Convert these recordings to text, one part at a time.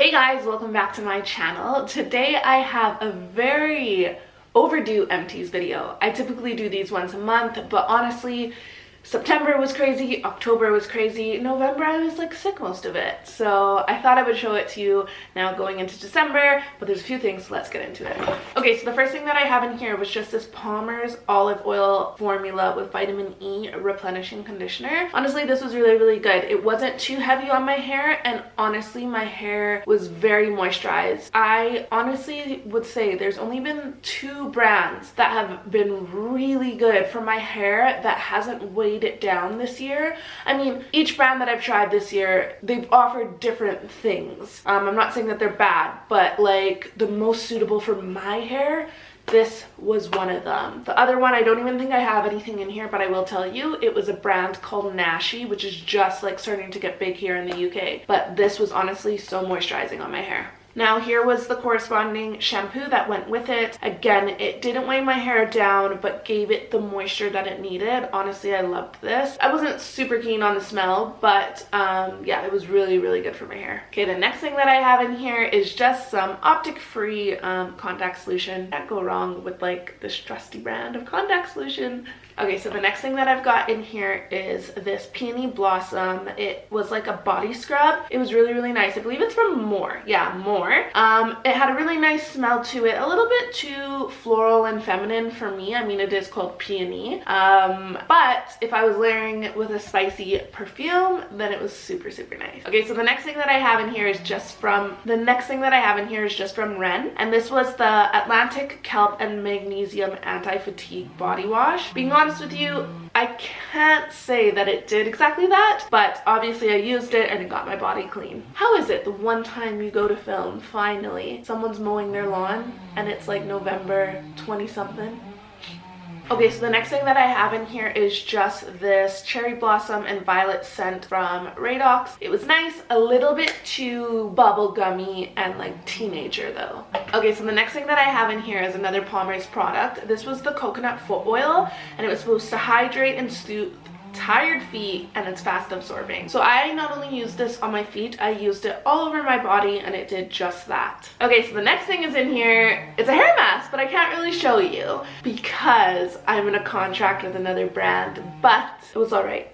Hey guys, welcome back to my channel. Today I have a very overdue Empties video. I typically do these once a month, but honestly, September was crazy, October was crazy, November I was like sick most of it. So I thought I would show it to you now going into December, but there's a few things, so let's get into it. Okay, so the first thing that I have in here was just this Palmer's olive oil formula with vitamin E replenishing conditioner. Honestly, this was really good. It wasn't too heavy on my hair, and honestly my hair was very moisturized. I honestly would say there's only been 2 brands that have been really good for my hair that hasn't weighed it down this year. I mean, each brand that I've tried this year, they've offered different things. I'm not saying that they're bad, but like the most suitable for my hair, this was one of them. The other one, I don't even think I have anything in here, but I will tell you, it was a brand called Nashi, which is just like starting to get big here in the UK. But this was honestly so moisturizing on my hair. Now here was the corresponding shampoo that went with it. Again, it didn't weigh my hair down, but gave it the moisture that it needed. Honestly, I loved this. I wasn't super keen on the smell, but yeah, it was really good for my hair. Okay, the next thing that I have in here is just some optic-free contact solution. Can't go wrong with like this trusty brand of contact solution. Okay, so the next thing that I've got in here is this Peony Blossom. It was like a body scrub. It was really nice. I believe it's from More. Yeah, More. It had a really nice smell to it. A little bit too floral and feminine for me. I mean, it is called Peony. But if I was layering it with a spicy perfume, then it was super nice. Okay, so the next thing that I have in here is just from Ren. And this was the Atlantic Kelp and Magnesium Anti-Fatigue Body Wash. Being honest with you, I can't say that it did exactly that, but obviously I used it and it got my body clean. How is it the one time you go to film, finally, someone's mowing their lawn and it's like November 20 something? Okay, so the next thing that I have in here is just this cherry blossom and violet scent from Radox. It was nice, a little bit too bubblegummy and like teenager though. Okay, so the next thing that I have in here is another Palmer's product. This was the coconut foot oil, and it was supposed to hydrate and soothe tired feet, and it's fast absorbing. So I not only used this on my feet, I used it all over my body, and it did just that. Okay, so the next thing is in here. It's a hair mask, but I can't really show you because I'm in a contract with another brand, but it was all right.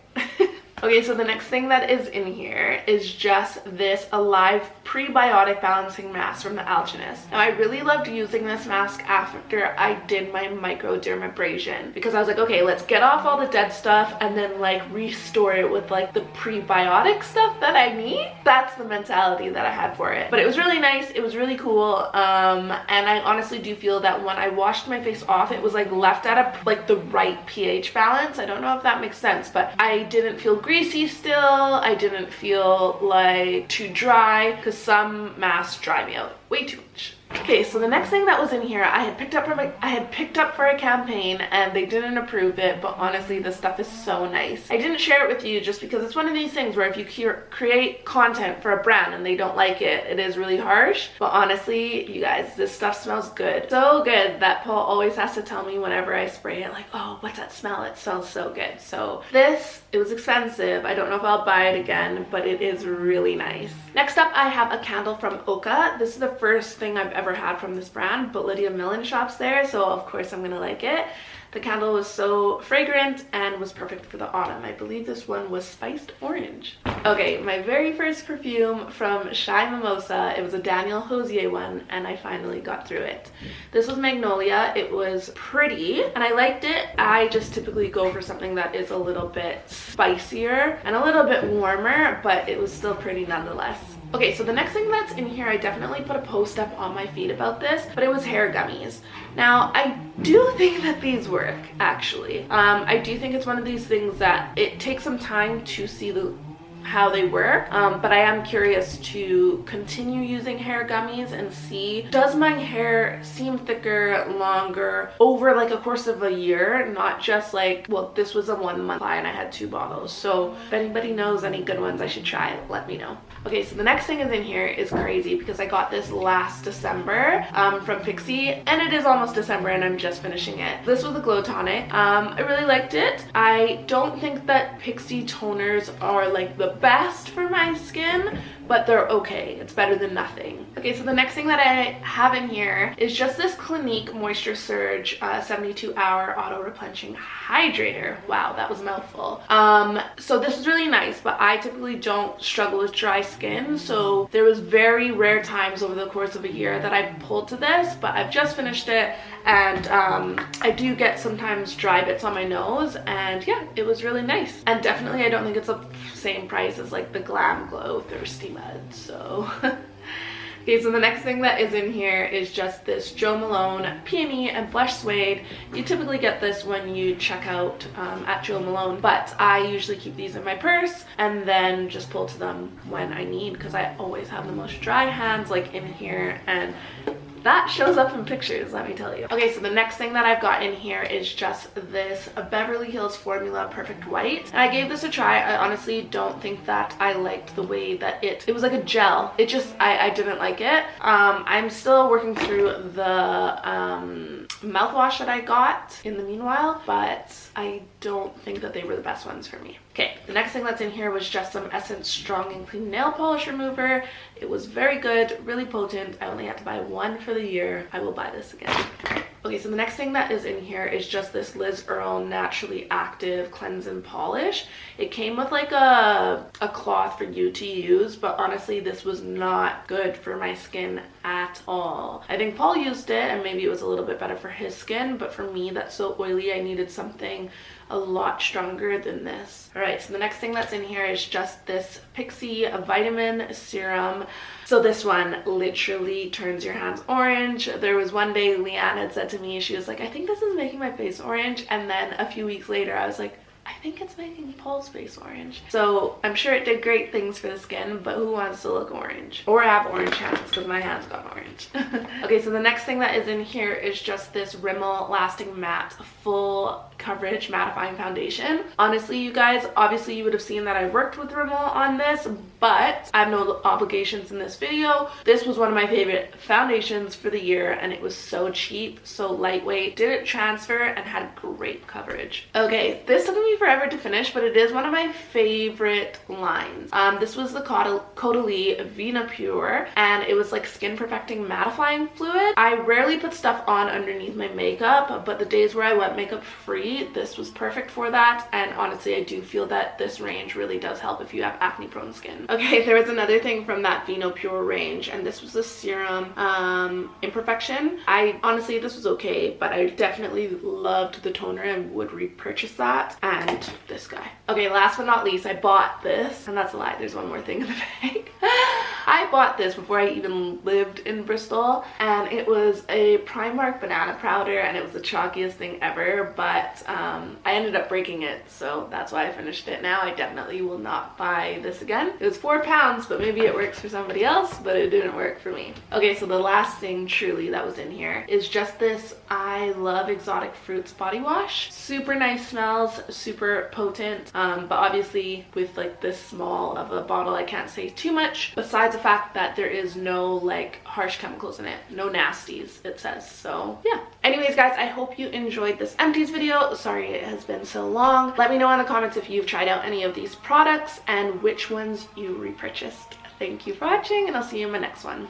Okay, so the next thing that is in here is just this Alive Prebiotic Balancing Mask from the Algenist. Now, I really loved using this mask after I did my microdermabrasion because I was like, okay, let's get off all the dead stuff and then like restore it with like the prebiotic stuff that I need. That's the mentality that I had for it. But it was really nice. It was really cool. And I honestly do feel that when I washed my face off, it was like left at the right pH balance. I don't know if that makes sense, but I didn't feel greasy still. I didn't feel like too dry because some masks dry me out way too much. Okay, so the next thing that was in here, I had picked up for a campaign and they didn't approve it, but honestly, this stuff is so nice. I didn't share it with you just because it's one of these things where if you create content for a brand and they don't like it, it is really harsh. But honestly, you guys, this stuff smells good. So good that Paul always has to tell me whenever I spray it, like, oh, what's that smell? It smells so good. So this, it was expensive. I don't know if I'll buy it again, but it is really nice. Next up, I have a candle from Oka. This is the first thing I've ever had from this brand, but Lydia Millen shops there, so of course I'm gonna like it. The candle was so fragrant and was perfect for the autumn. I believe this one was spiced orange. Okay, my very first perfume from Shy Mimosa. It was a Daniel Hosier one, and I finally got through it. This was Magnolia. It was pretty, and I liked it. I just typically go for something that is a little bit spicier and a little bit warmer, but it was still pretty nonetheless. Okay, so the next thing that's in here, I definitely put a post up on my feed about this, but it was hair gummies. Now, I do think that these work, actually. I do think it's one of these things that it takes some time to see how they work, but I am curious to continue using hair gummies and see, does my hair seem thicker, longer over like a course of a year, not just like, well, this was a 1 month supply and I had 2 bottles. So if anybody knows any good ones I should try, let me know. Okay, so the next thing is in here is crazy because I got this last December from Pixi, and it is almost December and I'm just finishing it. This was a glow tonic. I really liked it. I don't think that Pixi toners are like the best for my skin, but they're okay. It's better than nothing. Okay, so the next thing that I have in here is just this Clinique Moisture Surge 72-hour auto replenishing hydrator. Wow, that was a mouthful. So this is really nice, but I typically don't struggle with dry skin, so there was very rare times over the course of a year that I pulled to this, but I've just finished it, and I do get sometimes dry bits on my nose, and yeah, it was really nice. And definitely I don't think it's the same price as like the Glam Glow Thirsty Mud, so okay, so the next thing that is in here is just this Jo Malone Peony and Blush Suede. You typically get this when you check out at Jo Malone, but I usually keep these in my purse and then just pull to them when I need, because I always have the most dry hands like in here, and that shows up in pictures, let me tell you. Okay, so the next thing that I've got in here is just this Beverly Hills Formula Perfect White. And I gave this a try. I honestly don't think that I liked the way that it was like a gel. It just, I didn't like it. I'm still working through the mouthwash that I got in the meanwhile, but I don't think that they were the best ones for me. Okay, the next thing that's in here was just some Essence Strong and Clean Nail Polish Remover. It was very good, really potent. I only had to buy one for the year. I will buy this again. Okay, so the next thing that is in here is just this Liz Earle Naturally Active Cleanse and Polish. It came with like a cloth for you to use, but honestly this was not good for my skin at all. I think Paul used it and maybe it was a little bit better for his skin, but for me that's so oily, I needed something a lot stronger than this. All right, so the next thing that's in here is just this Pixie Vitamin Serum. So this one literally turns your hands orange. There was one day Leanne had said to me, she was like, I think this is making my face orange. And then a few weeks later, I was like, I think it's making Paul's face orange. So I'm sure it did great things for the skin, but who wants to look orange? Or have orange hands, because my hands got orange. Okay, so the next thing that is in here is just this Rimmel Lasting Matte Full Coverage Mattifying Foundation. Honestly, you guys, obviously you would have seen that I worked with Rimmel on this, but I have no obligations in this video. This was one of my favorite foundations for the year, and it was so cheap, so lightweight, didn't transfer, and had great coverage. Okay, this took me forever to finish, but it is one of my favorite lines. This was the Caudalie Vena Pure, and it was like skin perfecting mattifying fluid. I rarely put stuff on underneath my makeup, but the days where I went makeup free, this was perfect for that. And honestly, I do feel that this range really does help if you have acne prone skin. Okay, there was another thing from that Vena Pure range, and this was the serum Imperfection. Honestly, this was okay, but I definitely loved the toner and would repurchase that. And this guy. Okay, last but not least, I bought this, and that's a lie, there's one more thing in the bag. I bought this before I even lived in Bristol, and it was a Primark banana powder, and it was the chalkiest thing ever, but I ended up breaking it, so that's why I finished it. Now I definitely will not buy this again. It was £4, but maybe it works for somebody else, but it didn't work for me. Okay, so the last thing truly that was in here is just this I Love Exotic Fruits body wash. Super nice smells, super potent, but obviously with like this small of a bottle I can't say too much, besides the fact that there is no like harsh chemicals in it, no nasties it says. So yeah, anyways guys, I hope you enjoyed this Empties video. Sorry it has been so long. Let me know in the comments if you've tried out any of these products and which ones you repurchased. Thank you for watching, and I'll see you in my next one.